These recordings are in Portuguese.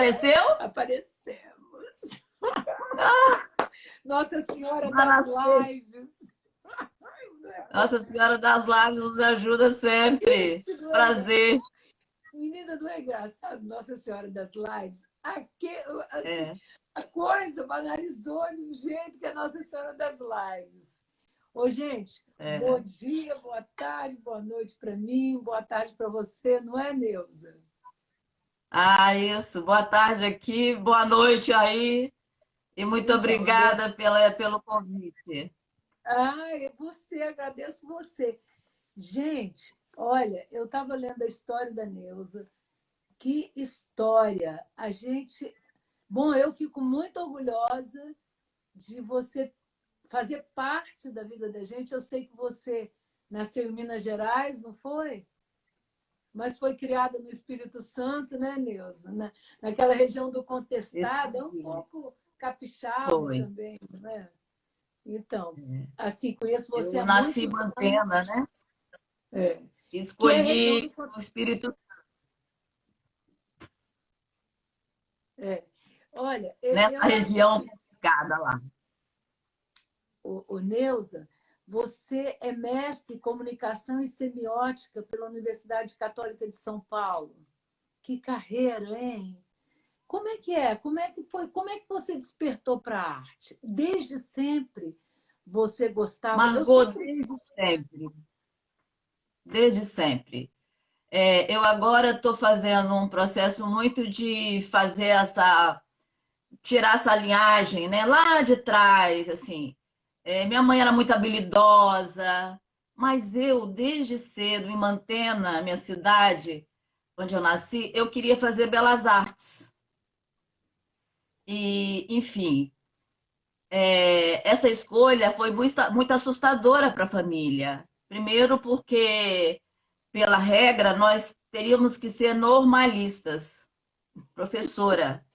Apareceu? Aparecemos. Ah, Nossa Senhora das maravilha. Lives. Nossa Senhora das Lágrimas nos ajuda sempre. Gente, não é Prazer. engraçado? Menina, não é engraçado? Nossa Senhora das Lives. Assim, É, a coisa banalizou de um jeito que é Nossa Senhora das Lives. Ô, gente, bom é. dia, boa tarde, boa noite para mim, boa tarde para você, não é, Neuza? Ah, isso. Boa tarde aqui, boa noite aí. E muito Então, agora. obrigada pelo convite. É você, agradeço você. Gente, olha, eu estava lendo a história da Neuza. Que história! A gente. Bom, eu fico muito orgulhosa de você fazer parte da vida da gente. Eu sei que você nasceu em Minas Gerais, não foi? Mas foi criada no Espírito Santo, né, Neuza? Naquela região do Isso Contestado, é um mesmo. pouco capixaba Foi. também, não é? Então, É. assim, conheço você Eu há nasci em muitos Mantena, anos, né? é, que é a região Escolhi do o Espírito, é. Olha, nessa eu acho região que, complicada lá. o Neuza, você é mestre em comunicação e semiótica pela Universidade Católica de São Paulo. Que carreira, hein? Como é que é? Como é que foi? Como é que você despertou para a arte? Desde sempre você gostava? Eu Margot, sempre. desde sempre. Desde sempre. Eu agora estou fazendo um processo muito de fazer tirar essa linhagem, né? Lá de trás, assim. Minha mãe era muito habilidosa, mas eu, desde cedo, em Mantena, minha cidade, onde eu nasci, eu queria fazer belas artes. E, enfim, essa escolha foi muito assustadora para a família. Primeiro, porque, pela regra, nós teríamos que ser normalistas, professora.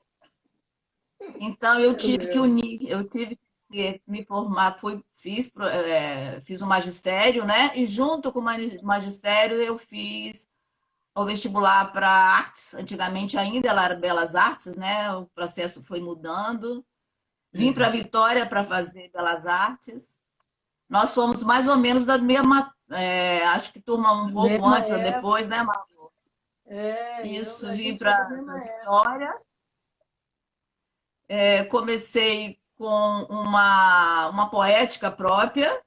Então, eu Eu tive que lembro. unir, eu tive que me formar, fiz o magistério, né? E junto com o magistério, eu fiz o vestibular para artes. Antigamente ainda ela era Belas Artes, né? O processo foi mudando. Vim para Vitória para fazer Belas Artes. Nós somos mais ou menos da mesma, acho que turma um pouco Mesma antes ou depois, né, época. Mar? Eu, Isso, a vim gente é da para mesma época. Vitória. Comecei com uma poética própria,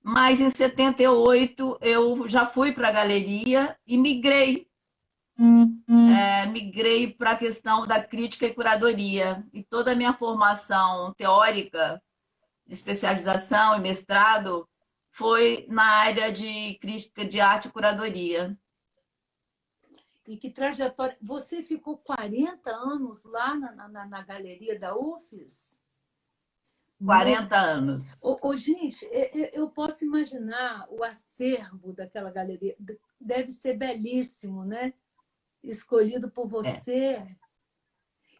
mas em 78 eu já fui para a galeria e migrei para a questão da crítica e curadoria. E toda a minha formação teórica, de especialização e mestrado, foi na área de crítica de arte e curadoria. E que trajetória. Você ficou 40 anos lá na galeria da UFES? No... 40 anos. Gente, eu posso imaginar o acervo daquela galeria. Deve ser belíssimo, né? Escolhido por É, você.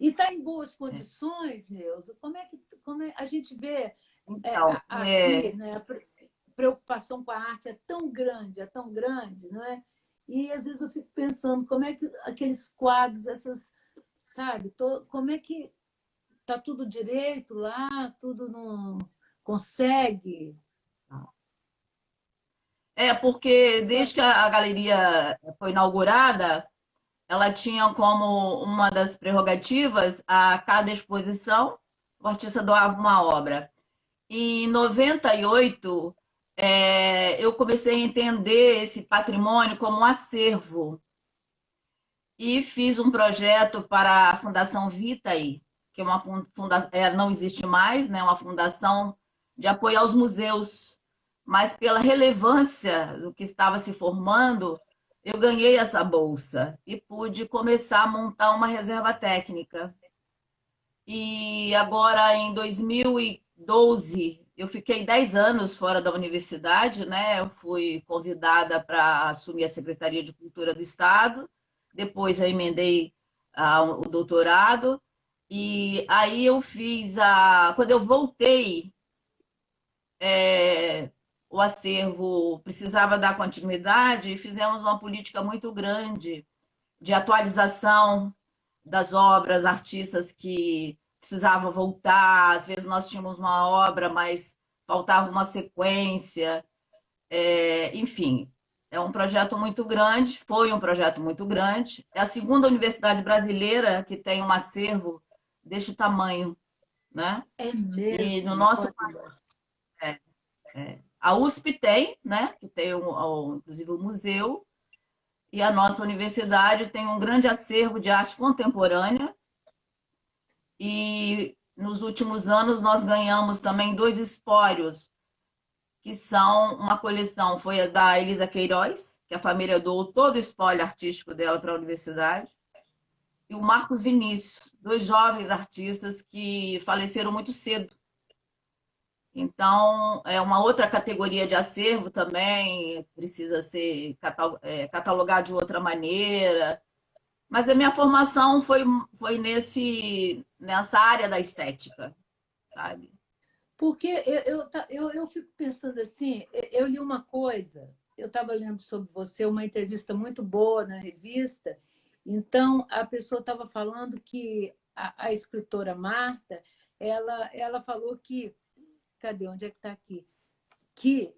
E está em boas é. condições, Neuza? A gente vê Então, aqui, né, a preocupação com a arte é tão grande, não é? E às vezes eu fico pensando como é que aqueles quadros, sabe, como é que tá tudo direito lá, tudo não consegue. porque desde que a galeria foi inaugurada, ela tinha como uma das prerrogativas a cada exposição o artista doava uma obra. E em 98, eu comecei a entender esse patrimônio como um acervo e fiz um projeto para a Fundação Vitae, que é uma fundação, não existe mais, né, uma fundação de apoio aos museus, mas pela relevância do que estava se formando, eu ganhei essa bolsa e pude começar a montar uma reserva técnica. E agora, em 2012, eu fiquei 10 anos fora da universidade, né? Eu fui convidada para assumir a Secretaria de Cultura do Estado, depois eu emendei o doutorado, e aí eu quando eu voltei, o acervo precisava dar continuidade e fizemos uma política muito grande de atualização das obras, artistas que precisavam voltar, às vezes nós tínhamos uma obra, mas faltava uma sequência, enfim, é um projeto muito grande, foi um projeto muito grande. É a segunda universidade brasileira que tem um acervo deste tamanho, né? É E no mesmo? nosso Olha, é, a USP tem, né? Que tem inclusive o museu, e a nossa universidade tem um grande acervo de arte contemporânea. E nos últimos anos nós ganhamos também 2 espórios, que são uma coleção, foi a da Elisa Queiroz, que a família doou todo o espólio artístico dela para a universidade, e o Marcos Vinícius, 2 jovens artistas que faleceram muito cedo. Então, é uma outra categoria de acervo também, precisa ser catalogado de outra maneira. Mas a minha formação foi nessa área da estética, sabe? porque eu fico pensando assim, eu li uma coisa, eu estava lendo sobre você, uma entrevista muito boa na revista, então a pessoa estava falando que a escritora Marta, ela falou que, cadê, onde é que está aqui? Que,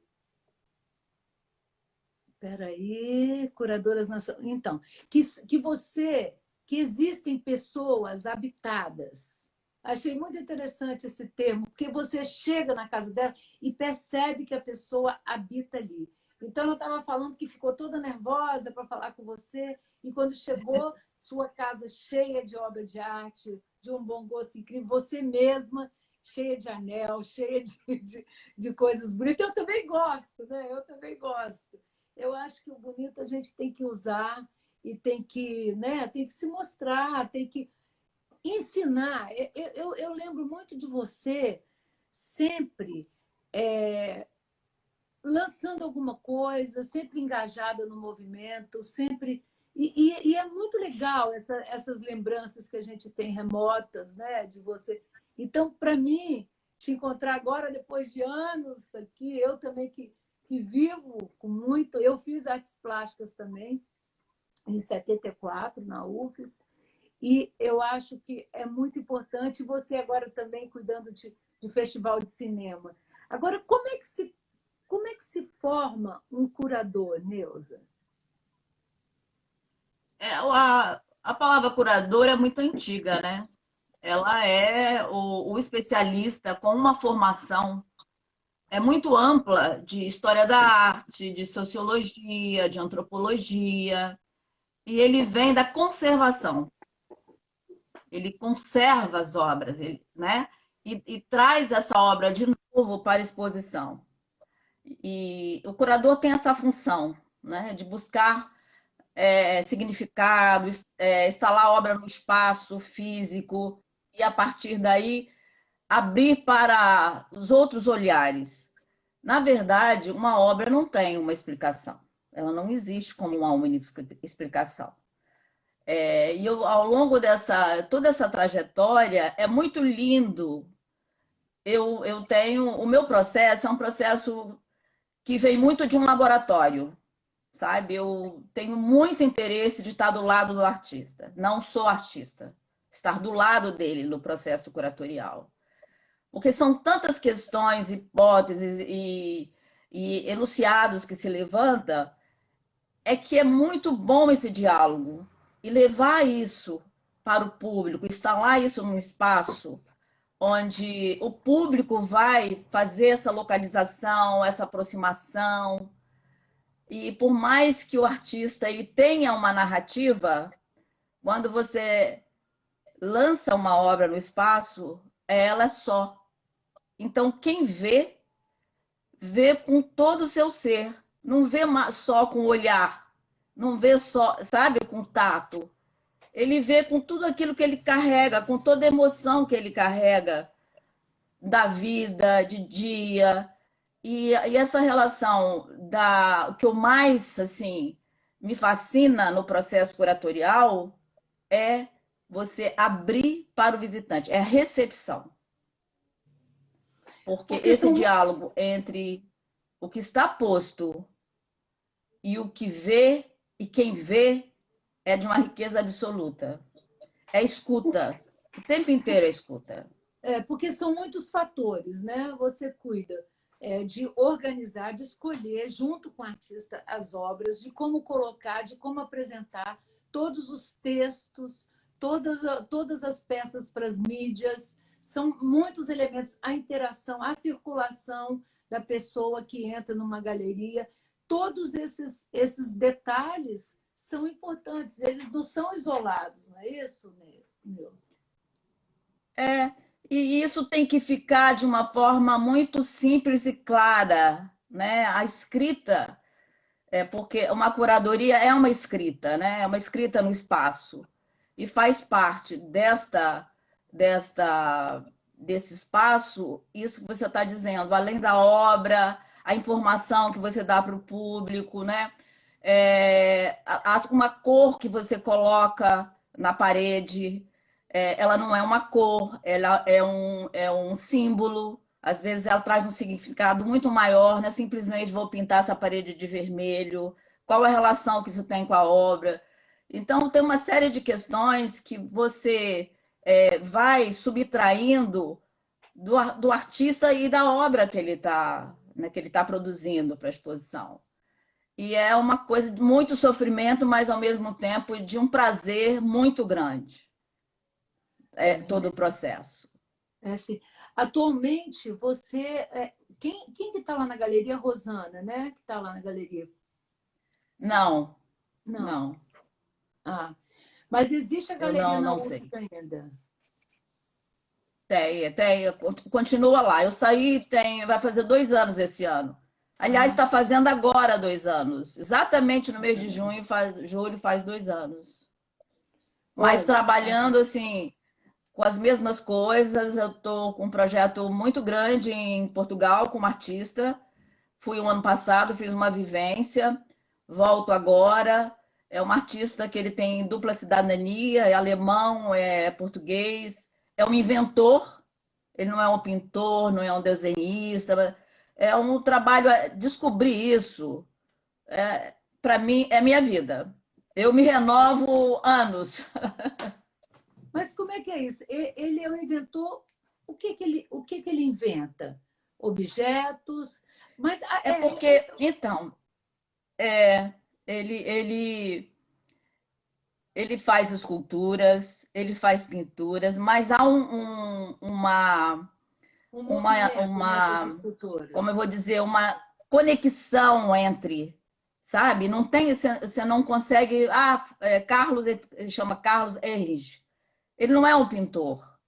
peraí, curadoras nacionais, então, que você, que existem pessoas habitadas. Achei muito interessante esse termo, porque você chega na casa dela e percebe que a pessoa habita ali. Então, ela estava falando que ficou toda nervosa para falar com você, e quando chegou, sua casa cheia de obra de arte, de um bom gosto incrível, você mesma cheia de anel, cheia de coisas bonitas. Eu também gosto, né? Eu também gosto. Eu acho que o bonito a gente tem que usar e tem que, né? Tem que se mostrar, tem que ensinar. Eu lembro muito de você sempre lançando alguma coisa, sempre engajada no movimento, sempre. E é muito legal essas lembranças que a gente tem remotas, né, de você. Então, para mim, te encontrar agora, depois de anos aqui, eu também que vivo com muito. Eu fiz artes plásticas também, em 74, na UFES, e eu acho que é muito importante você agora também cuidando de festival de cinema. Agora, como é que se forma um curador, Neuza? A palavra curador é muito antiga, né? Ela é o especialista com uma formação muito ampla de história da arte, de sociologia, de antropologia, e ele vem da conservação. Ele conserva as obras, né? E traz essa obra de novo para a exposição. E o curador tem essa função, né? De buscar significado, instalar a obra no espaço físico e, a partir daí, abrir para os outros olhares. Na verdade, uma obra não tem uma explicação. Ela não existe como uma única explicação. E eu, ao longo toda essa trajetória, é muito lindo. Eu tenho, o meu processo é um processo que vem muito de um laboratório, sabe? Eu tenho muito interesse de estar do lado do artista. Não sou artista, estar do lado dele no processo curatorial. Porque são tantas questões, hipóteses e enunciados que se levanta, é que é muito bom esse diálogo e levar isso para o público, instalar isso num espaço onde o público vai fazer essa localização, essa aproximação. E por mais que o artista ele tenha uma narrativa, quando você lança uma obra no espaço, ela é só. Então, quem vê, vê com todo o seu ser. Não vê só com o olhar, não vê só, sabe, com o tato. Ele vê com tudo aquilo que ele carrega, com toda a emoção que ele carrega da vida, de dia. E essa relação o que eu mais assim me fascina no processo curatorial é você abrir para o visitante, é a recepção. Porque Porque esse são diálogo entre o que está posto e o que vê e quem vê é de uma riqueza absoluta. É escuta. O tempo inteiro é escuta. Porque são muitos fatores, né? Você cuida de organizar, de escolher, junto com o artista, as obras, de como colocar, de como apresentar todos os textos, todas as peças para as mídias. São muitos elementos, a interação, a circulação da pessoa que entra numa galeria. Todos esses detalhes são importantes, eles não são isolados, não é isso, Neuza? É, e isso tem que ficar de uma forma muito simples e clara, né? A escrita, porque uma curadoria é uma escrita, né? É uma escrita no espaço e faz parte desta, desse espaço, isso que você está dizendo, além da obra, a informação que você dá para o público, né? Uma cor que você coloca na parede, ela não é uma cor, ela é um símbolo. Às vezes ela traz um significado muito maior, não é simplesmente vou pintar essa parede de vermelho, qual é a relação que isso tem com a obra. Então, tem uma série de questões que você vai subtraindo do artista e da obra que ele está, né, que ele tá produzindo para a exposição. E é uma coisa de muito sofrimento, mas ao mesmo tempo de um prazer muito grande, todo o processo. Assim, atualmente, você. Quem que está lá na galeria? Rosana, né? Que está lá na galeria. Não, Não. não. Ah, mas existe a Eu galeria na não UFSC sei. ainda? Tem, continua lá. Eu saí, vai fazer 2 anos esse ano. Aliás, Ah, está fazendo agora 2 anos. Exatamente no mês de julho faz 2 anos. Mas olha, trabalhando assim, com as mesmas coisas. Eu estou com um projeto muito grande em Portugal como artista. Fui o ano passado, fiz uma vivência, volto agora. É um artista que ele tem dupla cidadania, é alemão, é português, é um inventor. Ele não é um pintor, não é um desenhista. É um trabalho. Descobrir isso, para mim, é minha vida. Eu me renovo anos. mas como é que é isso? Ele é o inventor. O que que ele inventa? Objetos. Mas É porque, então, ele, ele, ele faz esculturas, ele faz pinturas, mas há um uma, movimento nessas uma, como eu esculturas. vou dizer, uma conexão entre, sabe? Não tem, você não consegue. Carlos, ele chama Carlos Erlich. Ele não é um pintor,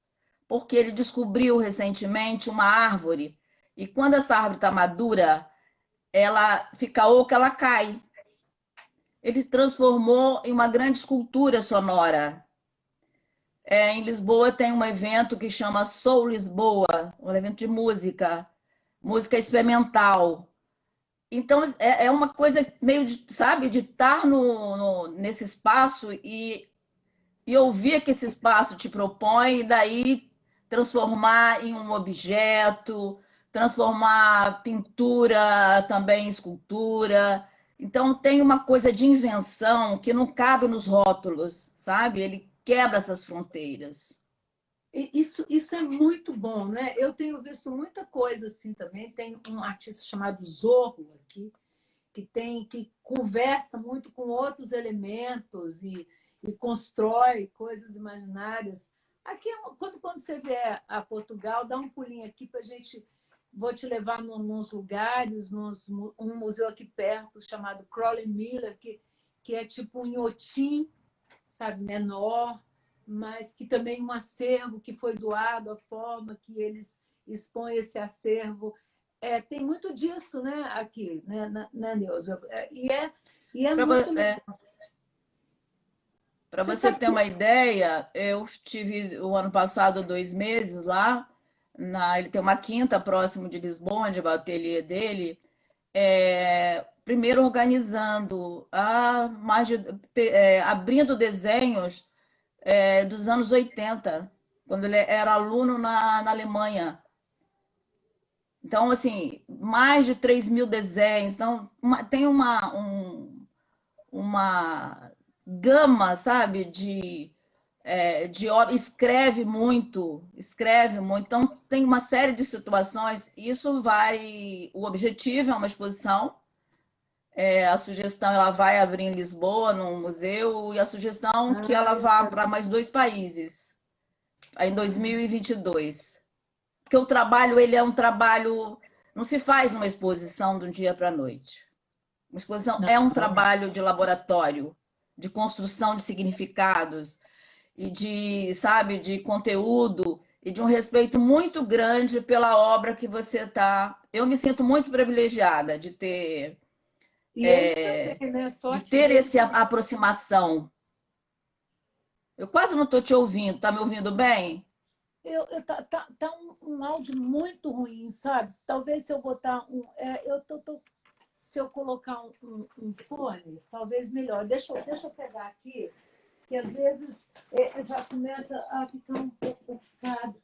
porque ele descobriu recentemente uma árvore, e quando essa árvore está madura, ela fica oca, ela cai. Ele transformou em uma grande escultura sonora. Em Lisboa tem um evento que chama Soul Lisboa, um evento de música, música experimental. Então, é uma coisa meio de, sabe, de estar nesse espaço e ouvir que esse espaço te propõe, e daí transformar em um objeto, transformar pintura também em escultura. Então, tem uma coisa de invenção que não cabe nos rótulos, sabe? Ele quebra essas fronteiras. Isso é muito bom, né? Eu tenho visto muita coisa assim também. Tem um artista chamado Zorro aqui, que conversa muito com outros elementos e constrói coisas imaginárias. Aqui, quando você vier a Portugal, dá um pulinho aqui para a gente. Vou te levar nos lugares, um museu aqui perto chamado Crowley Miller, que é tipo um inhotim, sabe, menor, mas que também um acervo que foi doado, a forma que eles expõem esse acervo. Tem muito disso, né, aqui, né, Neuza? E é muito legal. Para Você você sabe ter que uma ideia, eu tive o ano passado 2 meses lá. Ele tem uma quinta próximo de Lisboa, onde é o ateliê dele. Primeiro organizando, abrindo desenhos dos anos 80, quando ele era aluno na Alemanha. Então, assim, mais de 3.000 desenhos. Então, tem uma gama, sabe, escreve muito, escreve muito. Então, tem uma série de situações. Isso vai. O objetivo é uma exposição. A sugestão ela vai abrir em Lisboa, num museu, e a sugestão que ela vá para mais 2 países, em 2022. Porque o trabalho, ele é um trabalho. Não se faz uma exposição de um dia para a noite. Uma exposição é um trabalho de laboratório, de construção de significados e de, sabe, de conteúdo e de um respeito muito grande pela obra que você está. Eu me sinto muito privilegiada de ter, E ele também, né? de Sorte ter dele. essa aproximação. Eu quase não estou te ouvindo. Está me ouvindo bem? Tá um áudio muito ruim, sabe? Talvez se eu botar um. Se eu colocar um fone, talvez melhor. Deixa eu pegar aqui, que às vezes já começa a ficar um pouco complicado.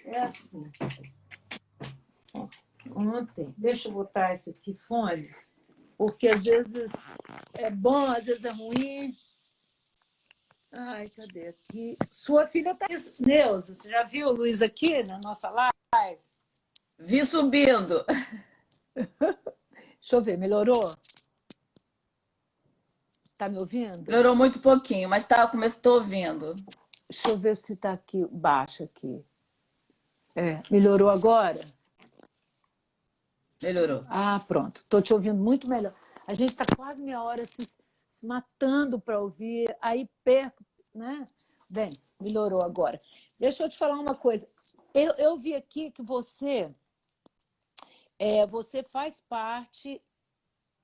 É assim. Ontem, deixa eu botar esse aqui, fone, porque às vezes é bom, às vezes é ruim. Ai, cadê aqui? Sua filha está. Neuza, você já viu o Luiz aqui na nossa live? Vi subindo. Deixa eu ver, melhorou? Está me ouvindo? Melhorou muito pouquinho, mas estou ouvindo. Deixa eu ver se está aqui, baixo aqui. Melhorou agora? Melhorou. Ah, pronto. Estou te ouvindo muito melhor. A gente está quase meia hora se matando para ouvir, aí perco, né? Bem, melhorou agora. Deixa eu te falar uma coisa. Eu vi aqui que você faz parte.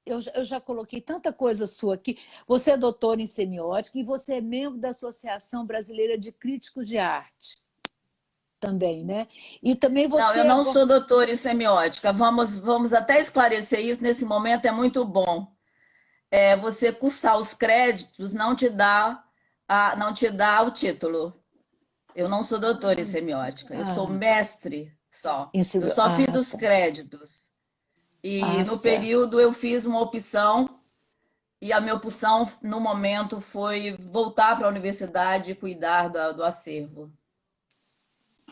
Eu já coloquei tanta coisa sua aqui. Você é doutora em semiótica e você é membro da Associação Brasileira de Críticos de Arte. Também, né? E também você. Não, eu não sou doutora em semiótica. Vamos até esclarecer isso. Nesse momento é muito bom. Você cursar os créditos não te dá o título. Eu não sou doutora em semiótica. Eu sou mestre só. Eu só fiz os créditos. E no período eu fiz uma opção. E a minha opção, no momento, foi voltar para a universidade e cuidar do acervo.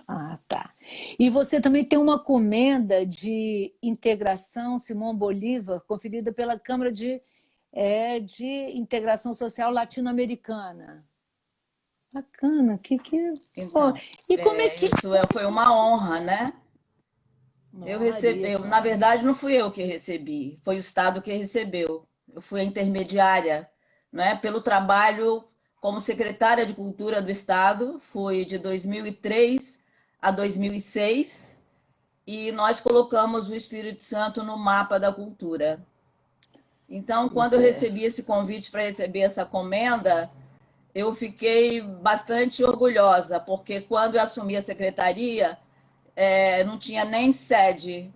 Ah, tá. E você também tem uma comenda de integração Simão Bolívar, conferida pela Câmara de Integração Social Latino-Americana. Bacana. Então, e como é que... Isso foi uma honra, né? Eu recebi, na verdade, não fui eu que recebi, foi o Estado que recebeu. Eu fui a intermediária, né? Pelo trabalho como secretária de Cultura do Estado, fui de 2003 a 2006, e nós colocamos o Espírito Santo no mapa da cultura. Então, quando eu recebi esse convite para receber essa comenda, eu fiquei bastante orgulhosa, porque quando eu assumi a secretaria, não tinha nem sede.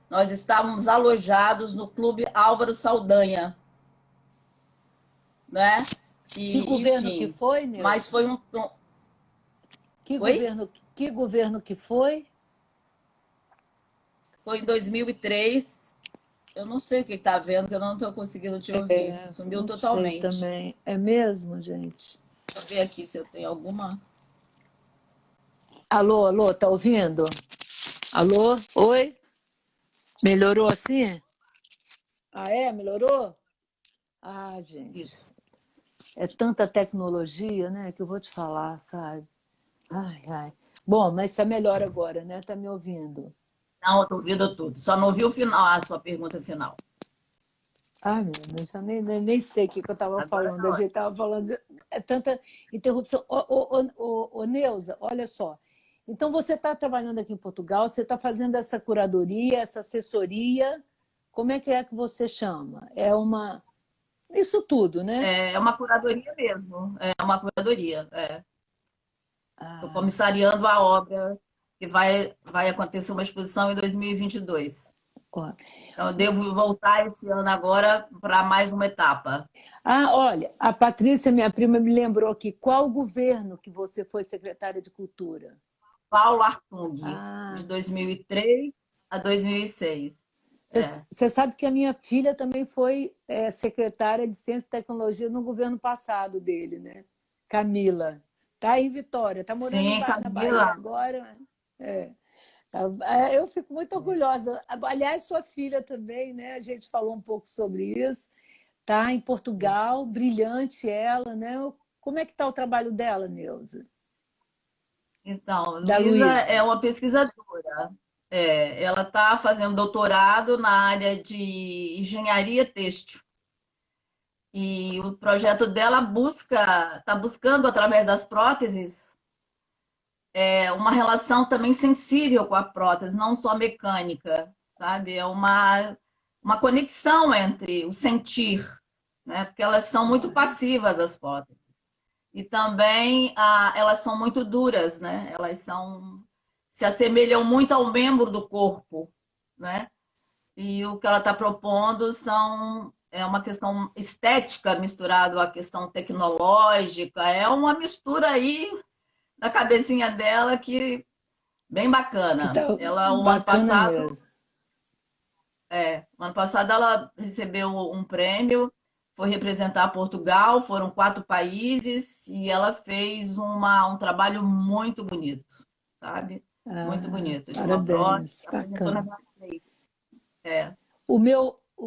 Nós estávamos alojados no Clube Álvaro Saldanha, né? Que governo que foi, Neuza? Mas foi Que governo que foi? Foi em 2003. Eu não sei o que está vendo, que eu não estou conseguindo te ouvir. Sumiu não totalmente. Sei também. É mesmo, gente? Deixa eu ver aqui se eu tenho alguma. Alô, tá ouvindo? Alô? Oi? Melhorou assim? Ah, melhorou? Ah, gente. Isso. É tanta tecnologia, né, que eu vou te falar, sabe? Ai. Bom, mas está melhor agora, né? Tá me ouvindo? Não, eu estou ouvindo tudo. Só não ouvi o final, a sua pergunta final. Ai, meu Deus, eu já nem sei o que eu estava falando. A gente estava falando de tanta interrupção. Ô, Neuza, olha só. Então, você está trabalhando aqui em Portugal, você está fazendo essa curadoria, essa assessoria. Como é que você chama? Isso tudo, né? É uma curadoria mesmo. É uma curadoria. Estou comissariando a obra que vai acontecer uma exposição em 2022. Então, eu devo voltar esse ano agora para mais uma etapa. Olha, a Patrícia, minha prima, me lembrou aqui. Qual governo que você foi secretária de Cultura? Paulo Artung, de 2003 a 2006. É. Você sabe que a minha filha também foi secretária de Ciência e Tecnologia no governo passado dele, né? Camila. Está em Vitória, está morando Sim, na Bahia Camila. agora. É. Eu fico muito orgulhosa. Aliás, sua filha também, né? A gente falou um pouco sobre isso. Está em Portugal, brilhante ela, né? Como é que está o trabalho dela, Neuza? Então, Da Luísa Luísa. é uma pesquisadora. Ela está fazendo doutorado na área de engenharia têxtil. E o projeto dela está buscando, através das próteses, uma relação também sensível com a prótese, não só mecânica, sabe? É uma conexão entre o sentir, né? Porque elas são muito passivas, as próteses. E também elas são muito duras, né? Se assemelham muito ao membro do corpo, né? E o que ela está propondo é uma questão estética misturado à questão tecnológica, é uma mistura aí na cabecinha dela que bem Que bacana. tá Ela bacana mesmo. o ano passado ela recebeu um prêmio, foi representar Portugal, foram 4 países e ela fez um trabalho muito bonito, sabe? Muito Ah, bonito, de uma prótese, parabéns, apresentou na bacana. minha frente. É. O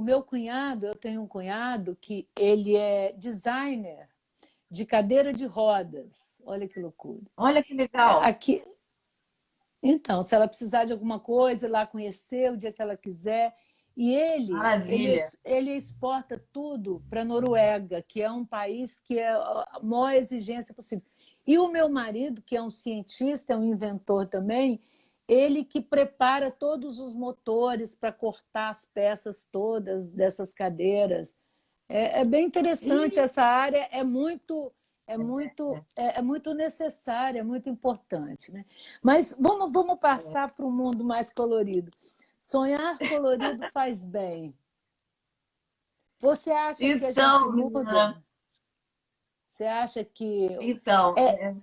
meu cunhado, eu tenho um cunhado que ele é designer de cadeira de rodas. Olha que loucura. Olha que É, legal, aqui, então, se ela precisar de alguma coisa, ir lá conhecer o dia que ela quiser. E maravilha. ele exporta tudo para a Noruega, que é um país que é a maior exigência possível. E o meu marido, que é um cientista, é um inventor também, ele que prepara todos os motores para cortar as peças todas dessas cadeiras. É bem interessante Ih, essa área, é muito necessária, é muito importante, né? Mas vamos passar para um mundo mais colorido. Sonhar colorido faz bem. Você acha que a gente então, muda? menina, Você acha que então, é,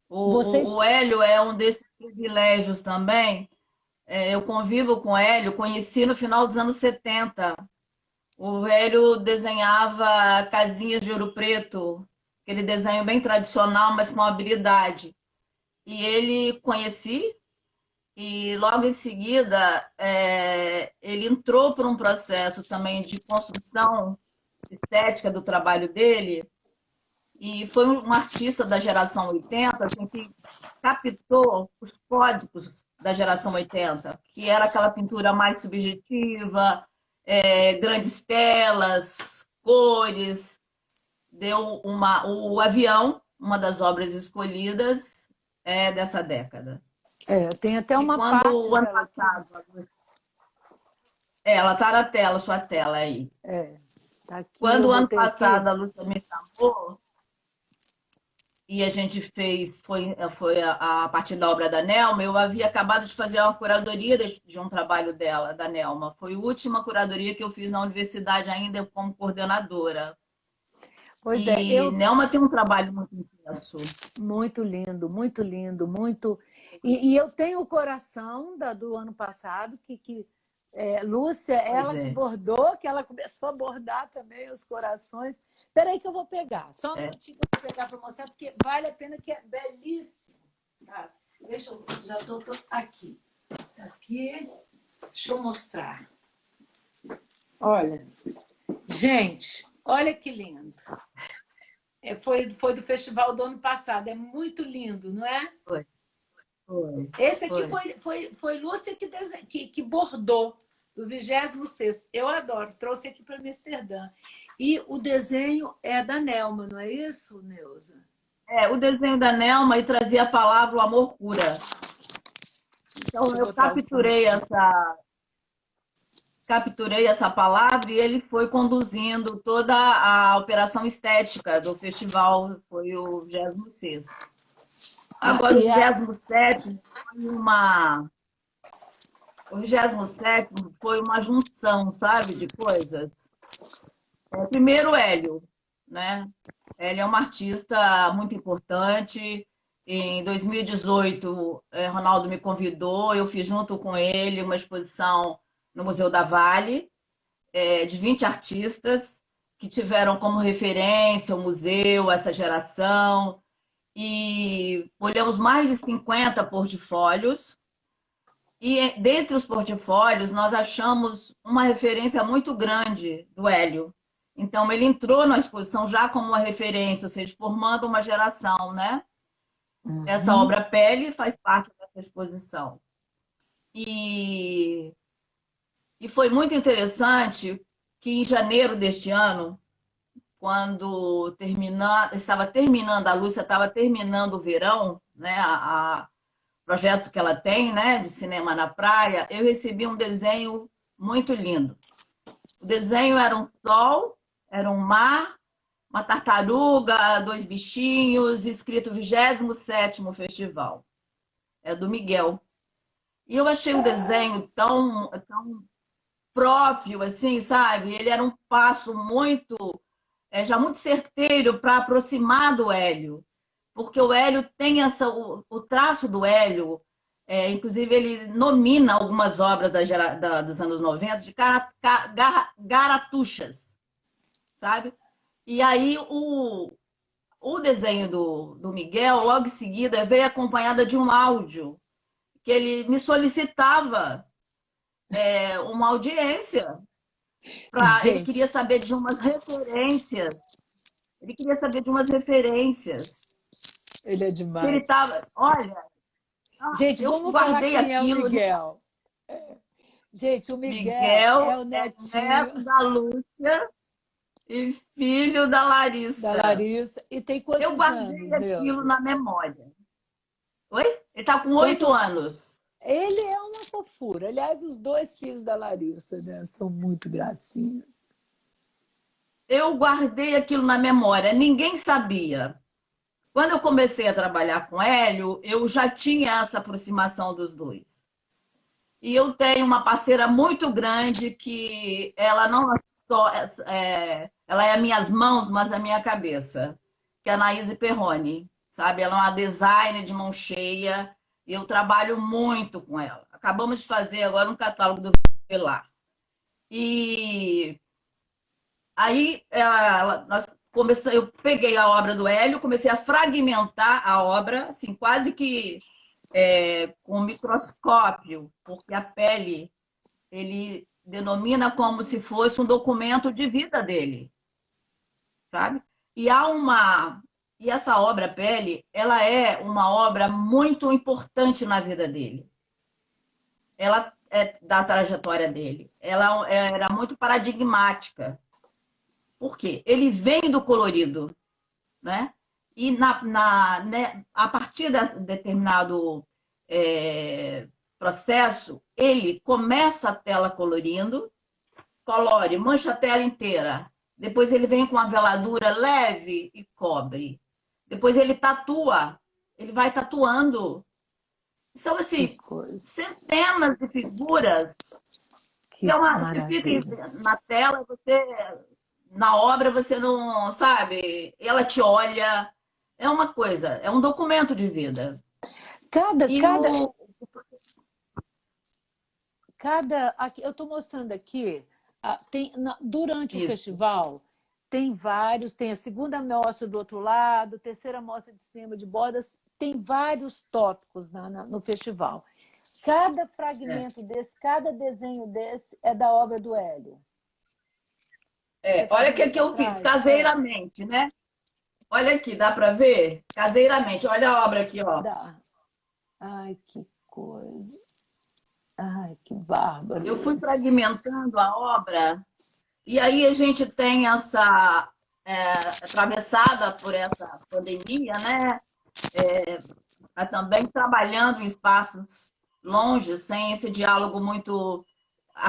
o vocês Hélio é um desses privilégios também. Eu convivo com o Hélio, conheci no final dos anos 70. O Hélio desenhava casinhas de ouro preto, aquele desenho bem tradicional, mas com habilidade. E ele conheci, e logo em seguida ele entrou por um processo também de construção estética do trabalho dele, e foi um artista da geração 80 assim, que captou os códigos da geração 80, que era aquela pintura mais subjetiva, grandes telas, cores. O Avião, uma das obras escolhidas, é dessa década. tem até E uma quando parte o ano dela aqui. passado, ela está na tela, sua tela aí. Tá aqui, Quando eu o ano botei aqui. passado a Lúcia me chamou, e a gente foi a partir da obra da Nelma, eu havia acabado de fazer uma curadoria de um trabalho dela, da Nelma. Foi a última curadoria que eu fiz na universidade ainda como coordenadora. Pois é, E Nelma tem um trabalho muito intenso. muito lindo, muito lindo, muito. E eu tenho o coração do ano passado, Lúcia, Pois ela que é. bordou, que ela começou a bordar também os corações. Espera aí que eu vou pegar, só um É. minutinho que eu vou pegar para mostrar, porque vale a pena, que é belíssimo, sabe? Deixa eu, já estou aqui. Aqui, deixa eu mostrar. Olha, gente, olha que lindo. Foi do festival do ano passado, é muito lindo, não é? Foi, foi, Esse aqui foi. foi Lúcia que bordou, do 26º. Eu adoro, trouxe aqui para Amsterdã. E o desenho é da Nelma, não é isso, Neuza? O desenho da Nelma e trazia a palavra o amor cura. Então, Deixa eu eu botar os fones aqui. capturei essa palavra e ele foi conduzindo toda a operação estética do festival, foi o 26º. Agora, o E a, 27º foi uma junção, sabe, de coisas. Primeiro, Hélio, né? Ele é um artista muito importante. Em 2018, Ronaldo me convidou, eu fiz junto com ele uma exposição no Museu da Vale, de 20 artistas que tiveram como referência o museu, essa geração, e olhamos mais de 50 portfólios. E dentre os portfólios, nós achamos uma referência muito grande do Hélio. Então, ele entrou na exposição já como uma referência, ou seja, formando uma geração, né? Essa Uhum. obra Pele faz parte dessa exposição. E, e foi muito interessante que em janeiro deste ano, quando estava terminando, a Lúcia estava terminando o verão, né? Projeto que ela tem, né, de cinema na praia, eu recebi um desenho muito lindo. O desenho era um sol, era um mar, uma tartaruga, dois bichinhos, escrito 27º Festival. É do Miguel. E eu achei o desenho tão próprio, assim, sabe? Ele era um passo já muito certeiro para aproximar do Hélio, porque o Hélio tem o traço do Hélio, inclusive ele nomina algumas obras dos anos 90 de garatuchas, sabe? E aí o desenho do Miguel, logo em seguida, veio acompanhada de um áudio que ele me solicitava uma audiência. Ele queria Gente, saber de umas referências. Ele queria saber de umas referências. ele é Se ele demais. estava. Olha, Gente, eu vamos falar guardei quem é o aquilo. Miguel. Gente, o Miguel é Miguel o é netinho neto da Lúcia e filho da da Larissa. Larissa. E tem Eu quantos guardei anos, aquilo Neuza? na memória. Oi? Ele está com 8 Quanto... anos. Ele é uma fofura. Aliás, os dois filhos da Larissa, né, são muito gracinhos. Eu guardei aquilo na memória. Ninguém sabia. Quando eu comecei a trabalhar com Hélio, eu já tinha essa aproximação dos dois. E eu tenho uma parceira muito grande que ela não só ela é minhas mãos, mas a minha cabeça, que é a Anaíse Perrone, sabe? Ela é uma designer de mão cheia e eu trabalho muito com ela. Acabamos de fazer agora um catálogo do Velar. E aí eu peguei a obra do Hélio, comecei a fragmentar a obra, assim, quase que com um microscópio, porque a pele ele denomina como se fosse um documento de vida dele, sabe? E essa obra Pele, ela é uma obra muito importante na vida dele. Ela é da trajetória dele. Ela era muito paradigmática. Por quê? Ele vem do colorido, né? E né, a partir de determinado processo, ele começa a tela colorindo, colore, mancha a tela inteira. Depois ele vem com uma veladura leve e cobre. Depois ele tatua, ele vai tatuando. São, Que assim, coisa, centenas de figuras. que Você fica maravilha. na tela, na obra, você não sabe, ela te olha. É uma coisa, é um documento de vida. Cada, E cada, aqui, eu estou mostrando aqui, durante o isso. festival, tem vários, tem a segunda mostra do outro lado, terceira mostra de cinema de bordas, tem vários tópicos no festival. Cada fragmento desse, cada desenho desse é da obra do Hélio. Você está Olha o vendo que aqui eu fiz, atrás? É, caseiramente, né? Olha aqui, dá para ver? Caseiramente, olha a obra aqui, ó. dá. Ai, que coisa. Ai, que bárbaro Eu fui isso. fragmentando a obra e aí a gente tem essa atravessada por essa pandemia, né? Mas também trabalhando em espaços longe, sem esse diálogo muito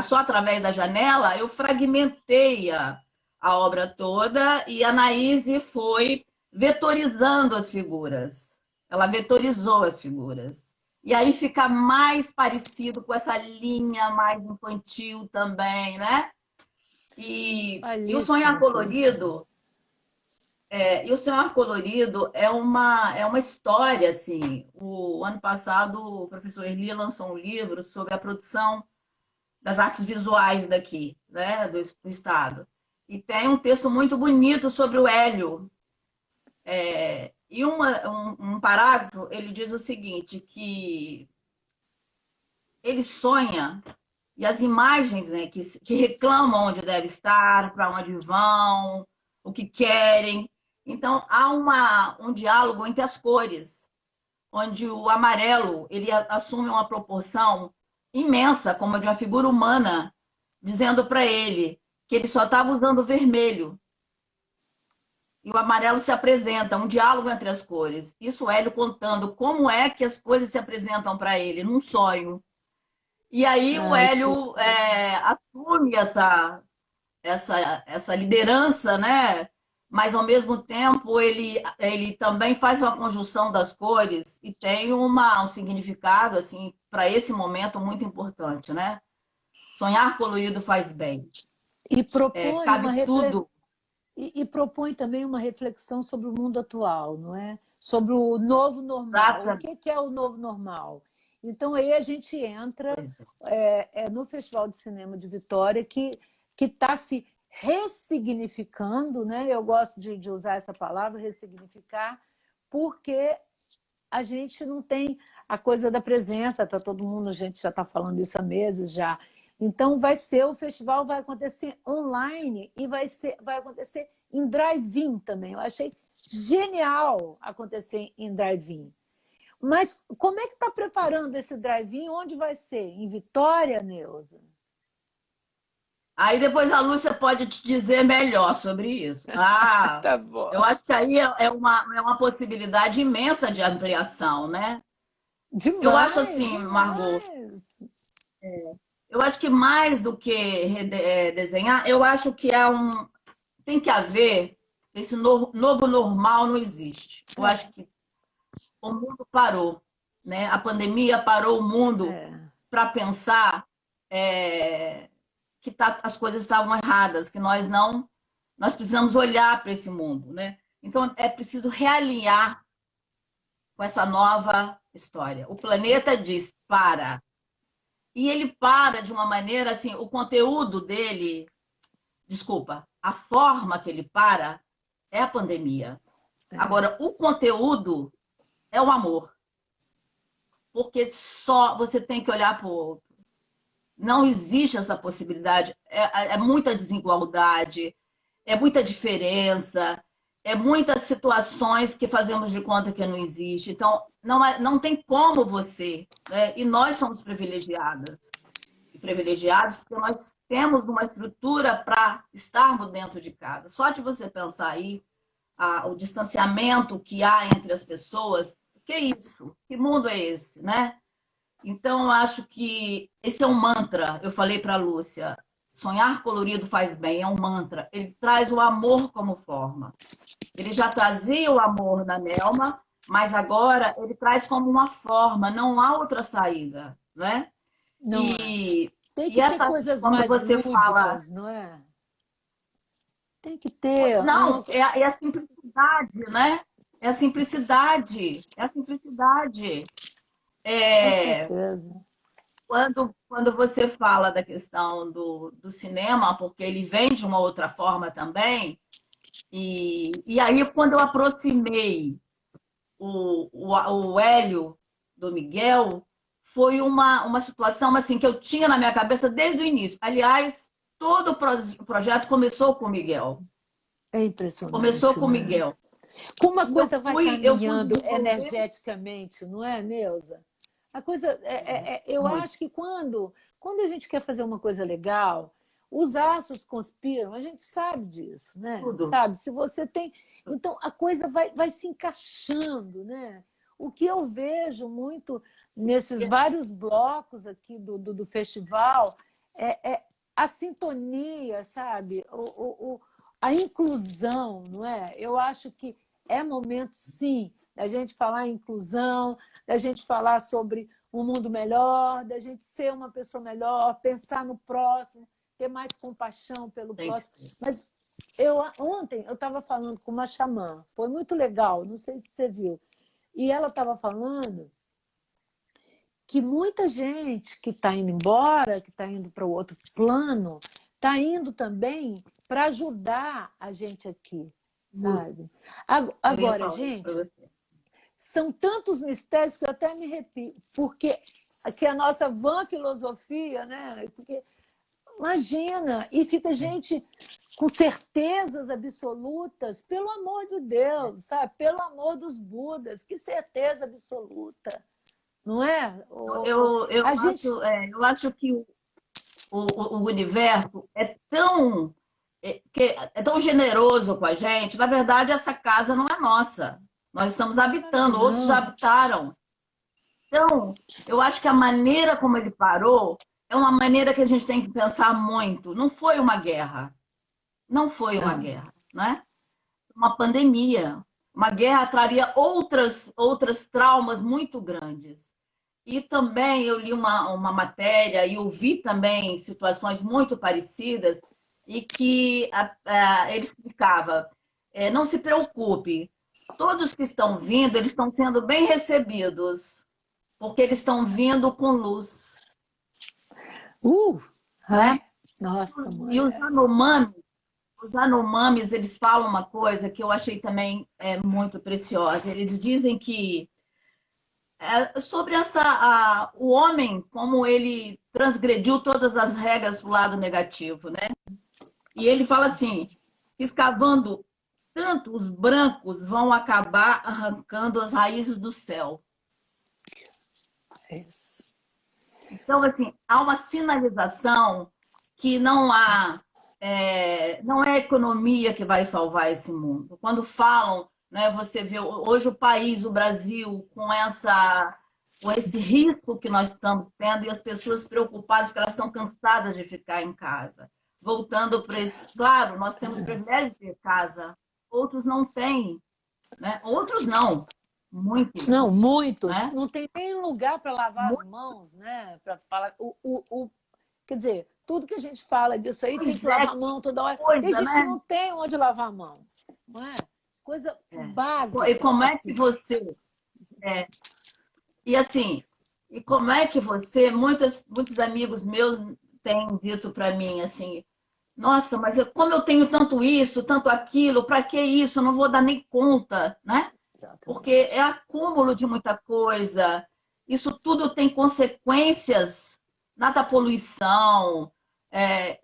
só através da janela, eu fragmentei a obra toda e a Anaíse foi vetorizando as figuras. Ela vetorizou as figuras. E aí fica mais parecido com essa linha mais infantil também, né? E o Sonhar Belíssimo tudo. Colorido E o Senhor Colorido é uma história, assim. O ano passado, o professor Erli lançou um livro sobre a produção das artes visuais daqui, né, do estado. E tem um texto muito bonito sobre o Hélio. E um parágrafo, ele diz o seguinte, que ele sonha, e as imagens, né, que reclamam onde deve estar, para onde vão, o que querem. Então, há um diálogo entre as cores, onde o amarelo ele assume uma proporção imensa, como a de uma figura humana, dizendo para ele que ele só estava usando o vermelho. E o amarelo se apresenta, um diálogo entre as cores. Isso o Hélio contando como é que as coisas se apresentam para ele, num sonho. E aí o Ai, que... Hélio assume essa liderança, né? Mas ao mesmo tempo ele também faz uma conjunção das cores e tem um significado assim para esse momento muito importante, né? Sonhar colorido faz bem. E propõe Cabe tudo. E propõe também uma reflexão sobre o mundo atual, não é? Sobre o novo normal. O que é o novo normal? Então, aí a gente entra no Festival de Cinema de Vitória, que está se ressignificando, né? Eu gosto de usar essa palavra, ressignificar, porque a gente não tem a coisa da presença, tá todo mundo, a gente já está falando isso há meses já. Então, o festival vai acontecer online e vai acontecer em drive-in também. Eu achei genial acontecer em drive-in. Mas como é que está preparando esse drive-in? Onde vai ser? Em Vitória, Neuza? Aí depois a Lúcia pode te dizer melhor sobre isso. Tá bom. Eu acho que aí é uma possibilidade imensa de ampliação, né? Eu acho Demais, assim, Margot, demais. eu acho que mais do que desenhar, eu acho que tem que haver esse novo normal não existe. Eu acho que o mundo parou, né? A pandemia parou o mundo para pensar que as coisas estavam erradas, que nós precisamos olhar para esse mundo, né? Então é preciso realinhar com essa nova história. O planeta diz para. E ele para de uma maneira assim, o conteúdo dele, desculpa, a forma que ele para é a pandemia. Agora, o conteúdo é o amor. Porque só você tem que olhar para o outro. Não existe essa possibilidade. É muita desigualdade, é muita diferença, é muitas situações que fazemos de conta que não existe. Então, não tem como você, né? E nós somos privilegiadas. Privilegiados porque nós temos uma estrutura para estarmos dentro de casa. Só de você pensar aí o distanciamento que há entre as pessoas, que é isso? Que mundo é esse, né? Então, eu acho que esse é um mantra. Eu falei para a Lúcia, sonhar colorido faz bem, é um mantra. Ele traz o amor como forma. Ele já trazia o amor na Nelma, mas agora ele traz como uma forma, não há outra saída, né? Não E, tem e que ter essa, coisas quando mais você fala. lúdicas, não é? Tem que ter Não, é a simplicidade, né? É a simplicidade. É a simplicidade. com É, certeza. quando você fala da questão do cinema, porque ele vem de uma outra forma também, e aí quando eu aproximei o Hélio do Miguel, foi uma situação assim que eu tinha na minha cabeça desde o início. Aliás, todo o projeto começou com o Miguel. É Começou impressionante, com o né? Miguel. Como a E eu coisa vai fui caminhando desenvolver energeticamente, não é, Neuza? A coisa, eu muito. acho que quando a gente quer fazer uma coisa legal, os astros conspiram, a gente sabe disso, né? Tudo. Sabe? Se você tem. Então a coisa vai se encaixando, né? O que eu vejo muito nesses vários blocos aqui do festival é a sintonia, sabe? A inclusão, não é? Eu acho que é momento, sim, da gente falar em inclusão, da gente falar sobre um mundo melhor, da gente ser uma pessoa melhor, pensar no próximo, ter mais compaixão pelo Tem que próximo. ser. Mas Ontem eu estava falando com uma xamã, foi muito legal, não sei se você viu. E ela estava falando que muita gente que está indo embora, que está indo para o outro plano, está indo também para ajudar a gente aqui, sabe? Agora, gente, são tantos mistérios que eu até me arrepio, porque aqui a nossa vã filosofia, né? Porque imagina, e fica gente com certezas absolutas, pelo amor de Deus, sabe? Pelo amor dos Budas, que certeza absoluta, não é? Eu acho que o universo é tão generoso com a gente. Na verdade, essa casa não é nossa. Nós estamos habitando, outros já habitaram. Então, eu acho que a maneira como ele parou é uma maneira que a gente tem que pensar muito. Não foi uma guerra. Não foi uma guerra, né? Uma pandemia. Uma guerra traria outras traumas muito grandes. E também eu li uma matéria e ouvi também situações muito parecidas e que ele explicava, não se preocupe, todos que estão vindo, eles estão sendo bem recebidos, porque eles estão vindo com luz. Né? Nossa, mãe. E os Yanomamis, eles falam uma coisa que eu achei também muito preciosa. Eles dizem que sobre o homem, como ele transgrediu todas as regras para o lado negativo, né? E ele fala assim, escavando tanto, os brancos vão acabar arrancando as raízes do céu. Isso. Então, assim, há uma sinalização que não é a economia que vai salvar esse mundo. Quando falam, né, você vê hoje o país, o Brasil, com esse risco que nós estamos tendo e as pessoas preocupadas porque elas estão cansadas de ficar em casa. Voltando para esse... Claro, nós temos o privilégio de ter casa, outros não têm, né? Outros não, muitos. Não, muitos. Né? Não tem nem lugar para lavar as mãos, né? Para falar... Quer dizer, tudo que a gente fala disso aí tem que lavar a mão toda hora. Tem gente que não tem onde lavar a mão, não é? Coisa básica. E como é que você... E assim, como é que você... Muitos amigos meus têm dito para mim assim, nossa, mas como eu tenho tanto isso, tanto aquilo, para que isso? Eu não vou dar nem conta, né? Exatamente. Porque é acúmulo de muita coisa. Isso tudo tem consequências na poluição.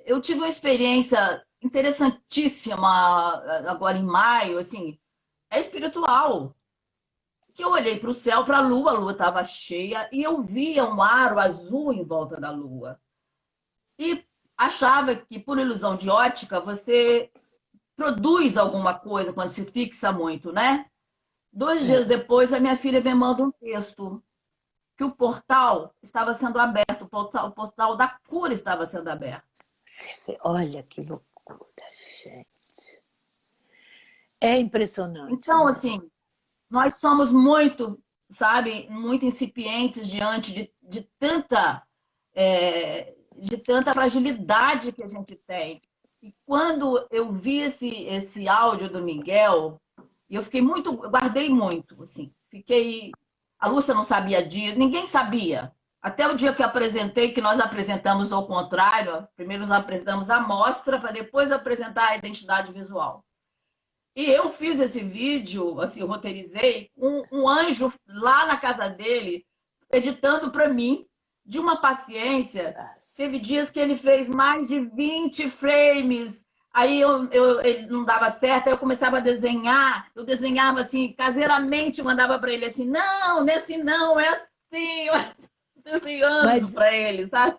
Eu tive uma experiência interessantíssima agora em maio, assim, espiritual. Que eu olhei para o céu, para a lua estava cheia, e eu via um aro azul em volta da lua. E achava que, por ilusão de ótica, você produz alguma coisa quando se fixa muito, né? 2 dias depois, a minha filha me manda um texto que o portal estava sendo aberto, o portal da cura estava sendo aberto. Olha que loucura, gente. É impressionante. Então, assim, nós somos muito, sabe, muito incipientes diante de tanta fragilidade que a gente tem. E quando eu vi esse áudio do Miguel, eu guardei muito, assim, a Lúcia não sabia disso, ninguém sabia. Até o dia que eu apresentei, que nós apresentamos ao contrário, primeiro nós apresentamos a amostra, para depois apresentar a identidade visual. E eu fiz esse vídeo, assim, eu roteirizei, um anjo lá na casa dele, editando para mim, de uma paciência. Teve dias que ele fez mais de 20 frames, aí ele não dava certo, aí eu começava a desenhar, eu desenhava assim, caseiramente, mandava para ele assim, não, nesse não, é assim, desenhando para ele, sabe?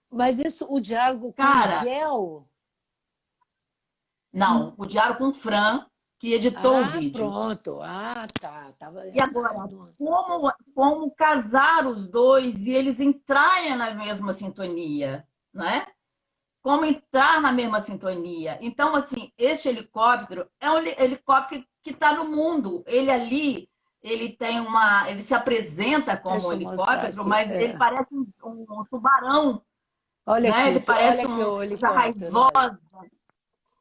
Mas isso, o diálogo com o Miguel? Não, o diálogo com o Fran, que editou o vídeo. Pronto. Tá. E agora, como casar os dois e eles entrarem na mesma sintonia, né? Como entrar na mesma sintonia. Então, assim, este helicóptero é um helicóptero que está no mundo. Ele ali, ele se apresenta como um helicóptero, mas ele parece um tubarão. Olha né? aqui, Ele parece uma coisa raivosa.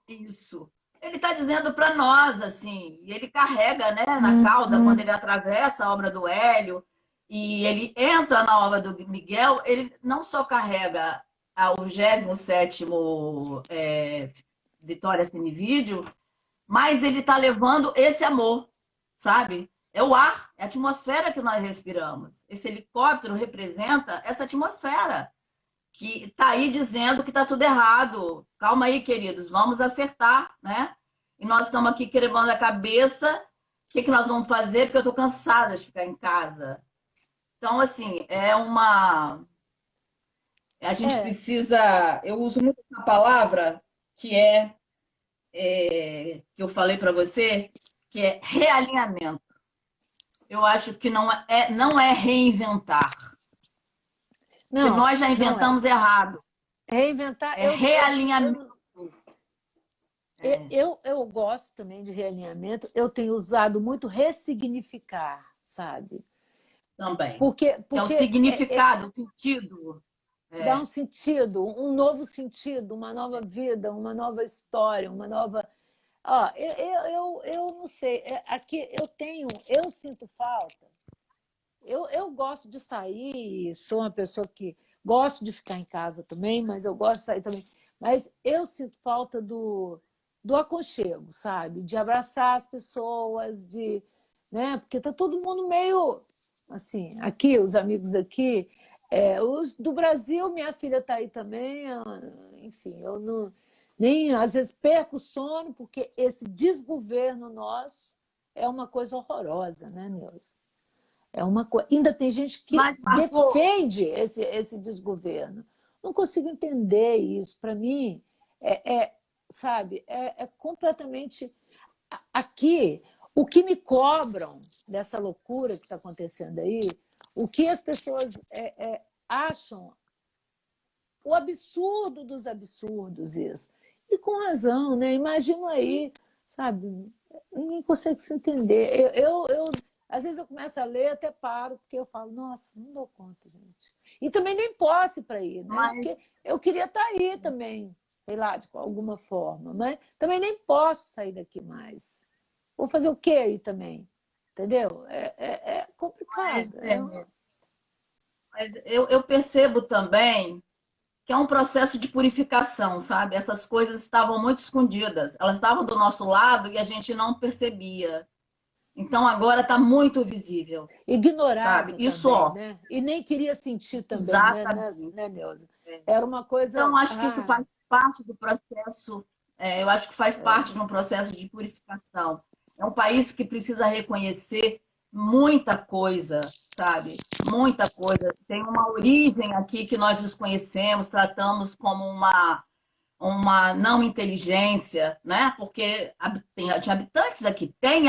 Isso. Ele está dizendo para nós, assim, e ele carrega, né, na cauda, quando ele atravessa a obra do Hélio e ele entra na obra do Miguel, ele não só carrega o 27º Vitória Cine Vídeo, mas ele está levando esse amor, sabe? É o ar, é a atmosfera que nós respiramos. Esse helicóptero representa essa atmosfera que está aí dizendo que está tudo errado. Calma aí, queridos, vamos acertar, né? E nós estamos aqui quebrando a cabeça. O que nós vamos fazer? Porque eu estou cansada de ficar em casa. Então, assim, é uma... A gente precisa... Eu uso muito essa palavra que que eu falei para você, que é realinhamento. Eu acho que não é reinventar. Porque Não, nós já inventamos errado. Reinventar. É realinhamento. Eu gosto também de realinhamento. Eu tenho usado muito ressignificar, sabe? Também. Porque é o significado, o sentido. Dá um sentido, um novo sentido, uma nova vida, uma nova história, uma nova... eu não sei, aqui eu sinto falta. Eu gosto de sair, sou uma pessoa que gosto de ficar em casa também, mas eu gosto de sair também. Mas eu sinto falta do aconchego, sabe? De abraçar as pessoas, né? Porque tá todo mundo meio assim, aqui, os amigos aqui, os do Brasil, minha filha está aí também, enfim, eu não, nem às vezes perco o sono, porque esse desgoverno nosso é uma coisa horrorosa, né, Neuza? Ainda tem gente que defende esse desgoverno. Não consigo entender isso. Para mim, sabe, é completamente... Aqui, o que me cobram dessa loucura que está acontecendo aí, o que as pessoas acham, o absurdo dos absurdos, isso. E com razão, né? Imagina aí, sabe? Ninguém consegue se entender. Às vezes eu começo a ler, até paro, porque eu falo, nossa, não dou conta, gente. E também nem posso ir para ir, né? Porque eu queria estar aí também, sei lá, de alguma forma, mas também nem posso sair daqui mais. Vou fazer o quê aí também? Entendeu? É complicado. Mas eu percebo também que é um processo de purificação, sabe? Essas coisas estavam muito escondidas. Elas estavam do nosso lado e a gente não percebia. Então agora está muito visível. Ignorava sabe? Isso, também, né? E nem queria sentir também, exatamente. né, Neuza? Era uma coisa... Então, acho que isso faz parte do processo, eu acho que faz parte de um processo de purificação. É um país que precisa reconhecer muita coisa, sabe? Muita coisa. Tem uma origem aqui que nós desconhecemos, tratamos como uma não inteligência, né? Porque tem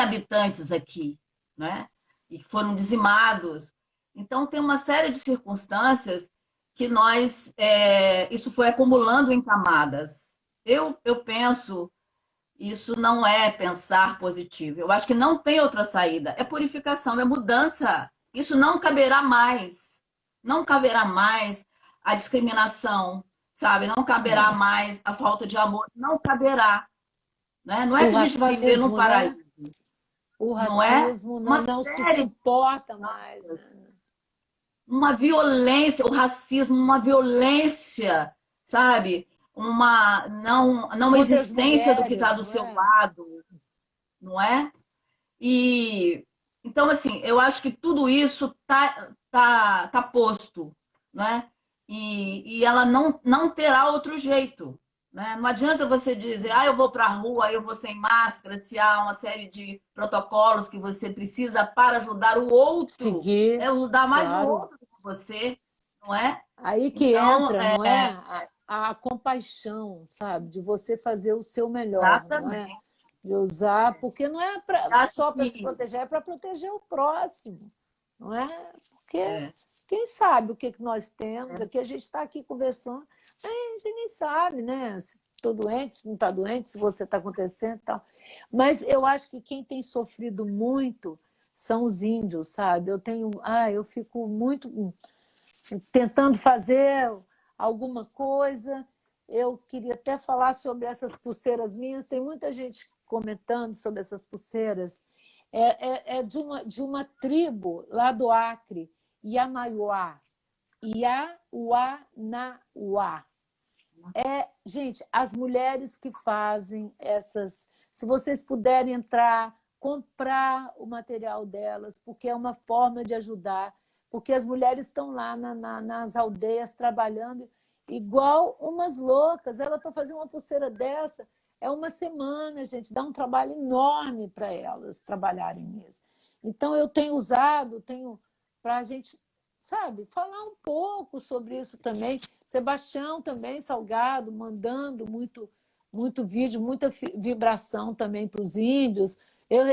habitantes aqui, né? E foram dizimados. Então, tem uma série de circunstâncias que isso foi acumulando em camadas. Eu penso, isso não é pensar positivo. Eu acho que não tem outra saída. É purificação, é mudança. Isso não caberá mais. Não caberá mais a discriminação, sabe? Não caberá mais a falta de amor. Não caberá. Né? Não é que a gente vai viver num paraíso. Né? O racismo não se suporta mais. Né? Uma violência, o racismo, uma violência, sabe? Uma não existência do que está do seu lado, não é? E então, assim, eu acho que tudo isso tá posto, né? E ela não terá outro jeito. Né? Não adianta você dizer, eu vou para a rua, eu vou sem máscara, se há uma série de protocolos que você precisa para ajudar o outro. Seguir, ajudar mais o outro do que você, não é? Aí que entra, não é? A compaixão, sabe? De você fazer o seu melhor, exatamente. Não é? De usar, porque não é só para se proteger, é para proteger o próximo, não é? Porque quem sabe o que nós temos, aqui a gente está aqui conversando, a gente nem sabe, né? Se estou doente, se não está doente, se você está acontecendo e tal. Mas eu acho que quem tem sofrido muito são os índios, sabe? Eu fico muito tentando fazer alguma coisa eu queria até falar sobre essas pulseiras minhas. Tem muita gente comentando sobre essas pulseiras. É de uma tribo lá do Acre, Yamaiuá, Iauanauá. Gente, as mulheres que fazem essas... Se vocês puderem entrar, comprar o material delas, porque é uma forma de ajudar, porque as mulheres estão lá nas aldeias trabalhando igual umas loucas. Ela está fazendo uma pulseira dessa, é uma semana, gente, dá um trabalho enorme para elas trabalharem mesmo. Então, eu tenho usado, para a gente, sabe, falar um pouco sobre isso também. Sebastião também, Salgado, mandando muito vídeo, muita vibração também para os índios. Eu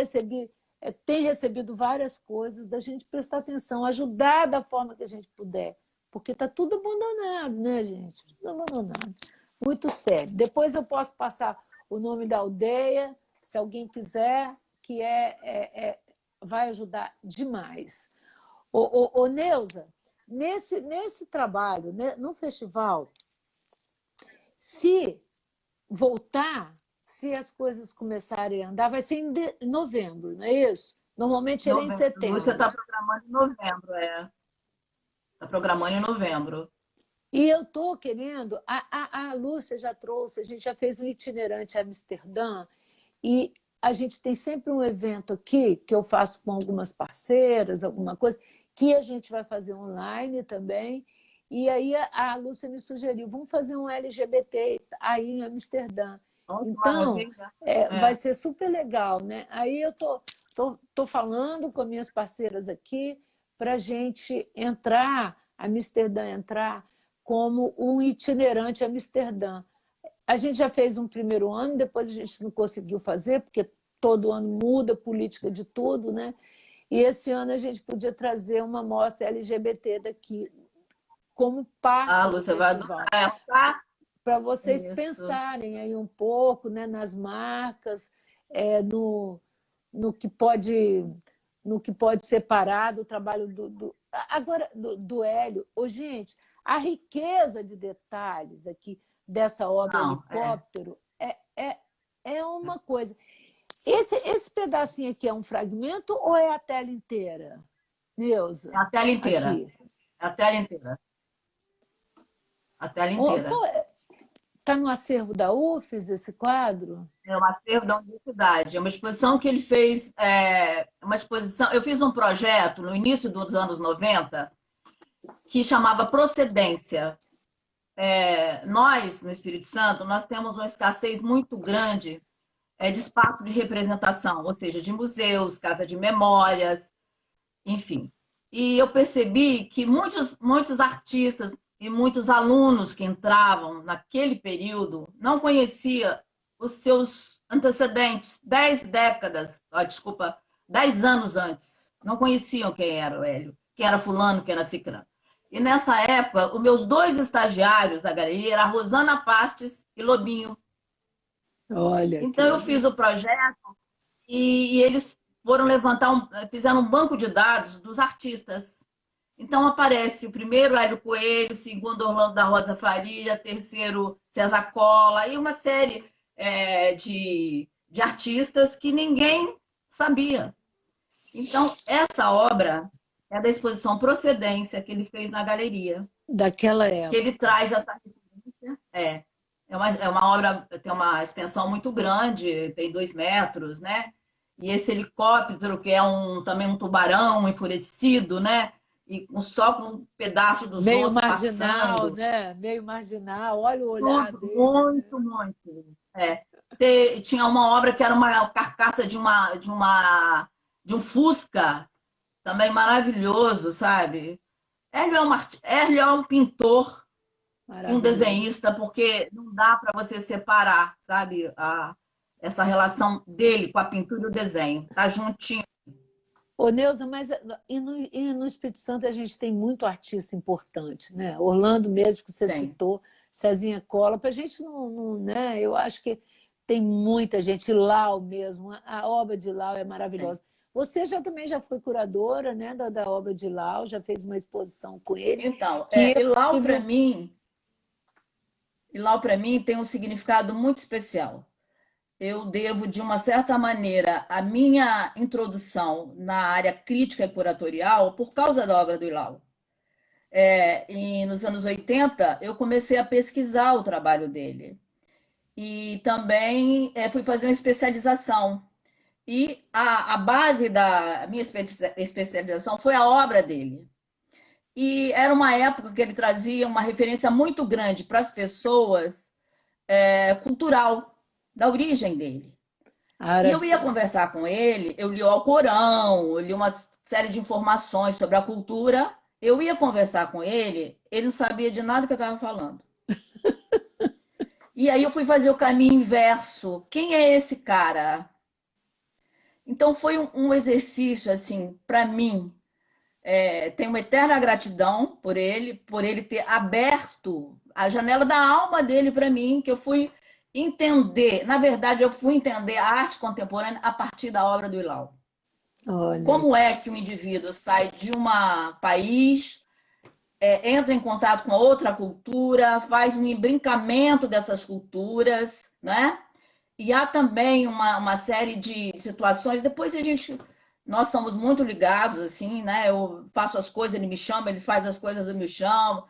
tenho recebido várias coisas da gente prestar atenção, ajudar da forma que a gente puder, porque está tudo abandonado, né, gente? Tudo abandonado. Muito sério. Depois eu posso passar o nome da aldeia, se alguém quiser, que vai ajudar demais. Ô, Neuza, nesse trabalho, né, no festival, se voltar, se as coisas começarem a andar, vai ser em novembro, não é isso? Normalmente ele é em setembro. Você está programando em novembro, Está programando em novembro. E eu estou querendo... A Lúcia já trouxe, a gente já fez um itinerante a Amsterdã, e a gente tem sempre um evento aqui, que eu faço com algumas parceiras, alguma coisa, que a gente vai fazer online também. E aí a Lúcia me sugeriu, vamos fazer um LGBT aí em Amsterdã. Nossa, Então, vai ser super legal, né? Aí eu tô falando com minhas parceiras aqui para a gente Amsterdã entrar como um itinerante Amsterdã. A gente já fez um primeiro ano, depois a gente não conseguiu fazer, porque todo ano muda a política de tudo, né? E esse ano a gente podia trazer uma mostra LGBT daqui, como parte do festival. Para vocês pensarem aí um pouco, né, nas marcas, no que pode separar do trabalho do Hélio. Gente, a riqueza de detalhes aqui dessa obra Helicóptero é uma coisa. Esse pedacinho aqui é um fragmento ou é a tela inteira, Neuza? É a tela inteira. Aqui. É a tela inteira. A tela inteira. Está no acervo da UFES esse quadro? É um acervo da universidade. É uma exposição que ele fez. Uma exposição. Eu fiz um projeto no início dos anos 90 que chamava Procedência. Nós, no Espírito Santo, nós temos uma escassez muito grande de espaço de representação, ou seja, de museus, casa de memórias, enfim. E eu percebi que muitos artistas e muitos alunos que entravam naquele período não conheciam os seus antecedentes, 10 anos antes. Não conheciam quem era o Hélio, quem era fulano, quem era cicrano. E nessa época, os meus 2 estagiários da galeria eram a Rosana Pastes e Lobinho. Olha, então eu fiz o projeto e eles foram fizeram um banco de dados dos artistas. Então aparece o primeiro Hélio Coelho, o segundo Orlando da Rosa Faria, terceiro César Cola, e uma série de artistas que ninguém sabia. Então, essa obra é da exposição Procedência, que ele fez na galeria. Daquela época. Que ele traz essa referência. É uma obra, tem uma extensão muito grande, tem 2 metros, né? E esse helicóptero, que é também um tubarão enfurecido, né? E só com um pedaço dos meio outros marginal, passando. Né? Meio marginal, olha o olhar dele. Muito, né? Muito. Tinha uma obra que era uma carcaça de um Fusca, também maravilhoso, sabe? Hélio é um pintor e um desenhista, porque não dá para você separar, sabe? Essa relação dele com a pintura e o desenho. Tá juntinho. Ô, Neuza, mas no Espírito Santo a gente tem muito artista importante, né? Orlando mesmo, que você citou, Cezinha Cola. Para a gente não, né? Eu acho que tem muita gente. Lau mesmo, a obra de Lau é maravilhosa. Você também já foi curadora, né, da obra de Lau, já fez uma exposição com ele. Então, Lau, para mim, Ilau, para mim, tem um significado muito especial. Eu devo, de uma certa maneira, a minha introdução na área crítica e curatorial por causa da obra do Ilau. E nos anos 80, eu comecei a pesquisar o trabalho dele. E também fui fazer uma especialização. E a base da minha especialização foi a obra dele. E era uma época que ele trazia uma referência muito grande para as pessoas, cultural, da origem dele. E eu ia conversar com ele, eu li o Alcorão, eu li uma série de informações sobre a cultura, eu ia conversar com ele, ele não sabia de nada que eu estava falando. E aí eu fui fazer o caminho inverso. Quem é esse cara? Então foi um exercício, assim, para mim, tenho uma eterna gratidão por ele ter aberto a janela da alma dele para mim, que eu fui entender, na verdade, eu fui entender a arte contemporânea a partir da obra do Ilau. Olha. Como é que um indivíduo sai de um país, entra em contato com outra cultura, faz um embrincamento dessas culturas, né? E há também uma série de situações, depois nós somos muito ligados, assim, né? Eu faço as coisas, ele me chama, ele faz as coisas, eu me chamo.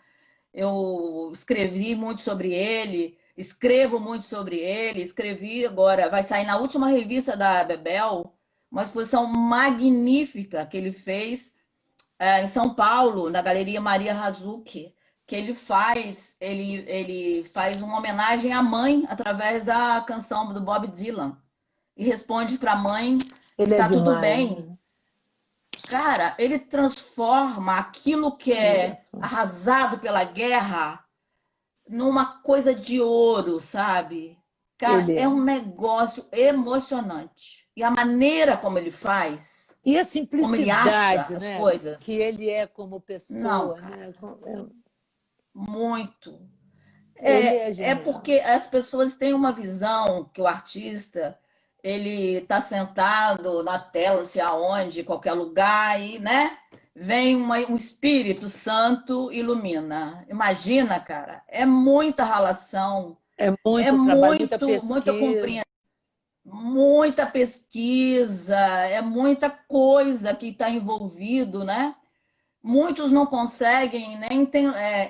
Eu escrevi muito sobre ele, escrevo muito sobre ele, escrevi agora, vai sair na última revista da Bebel, uma exposição magnífica que ele fez em São Paulo, na Galeria Maria Razucchi, que ele faz uma homenagem à mãe através da canção do Bob Dylan. E responde para a mãe que está tudo bem. Cara, ele transforma aquilo que é arrasado pela guerra numa coisa de ouro, sabe? Cara, é um negócio emocionante. E a maneira como ele faz, e a simplicidade, como ele acha né? as coisas. Que ele é como pessoa. Não, cara, né? Muito. É porque as pessoas têm uma visão que o artista ele está sentado na tela, não sei aonde, qualquer lugar, e né, vem um Espírito Santo ilumina. Imagina, cara, é muita relação, muita compreensão, muita pesquisa, é muita coisa que está envolvido, né? Muitos não conseguem nem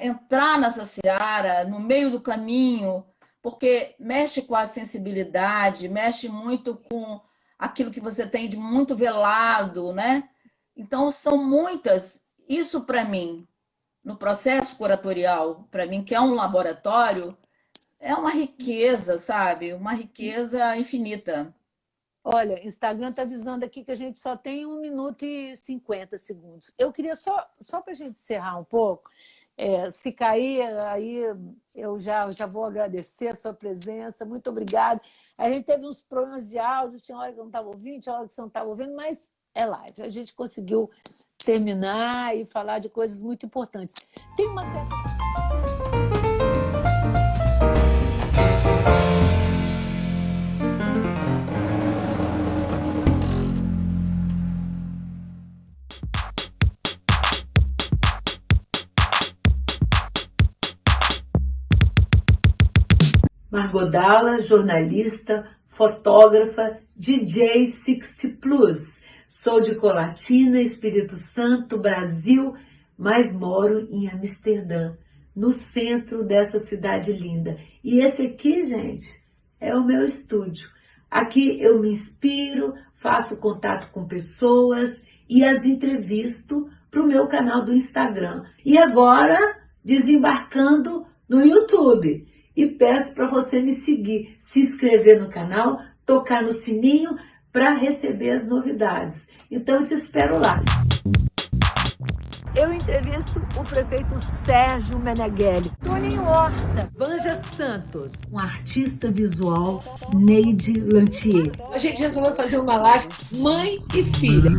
entrar nessa seara, no meio do caminho, porque mexe com a sensibilidade, mexe muito com aquilo que você tem de muito velado, né? Então, são muitas. Isso, para mim, no processo curatorial, para mim, que é um laboratório, é uma riqueza, sabe? Uma riqueza infinita. Olha, Instagram está avisando aqui que a gente só tem 1 minuto e 50 segundos. Eu queria só para a gente encerrar um pouco, se cair, aí eu já vou agradecer a sua presença, muito obrigada. A gente teve uns problemas de áudio, tinha hora que eu não estava ouvindo, tinha hora que você não estava ouvindo, mas é live. A gente conseguiu terminar e falar de coisas muito importantes. Tem uma certa... Margot Dalla, jornalista, fotógrafa, DJ 60 Plus. Sou de Colatina, Espírito Santo, Brasil, mas moro em Amsterdã, no centro dessa cidade linda. E esse aqui, gente, é o meu estúdio. Aqui eu me inspiro, faço contato com pessoas e as entrevisto para o meu canal do Instagram. E agora, desembarcando no YouTube. E peço para você me seguir, se inscrever no canal, tocar no sininho para receber as novidades. Então, eu te espero lá. Eu entrevisto o prefeito Sérgio Meneghelli, Toninho Horta, Vanja Santos, um artista visual, Neide Lantier. A gente resolveu fazer uma live mãe e filha.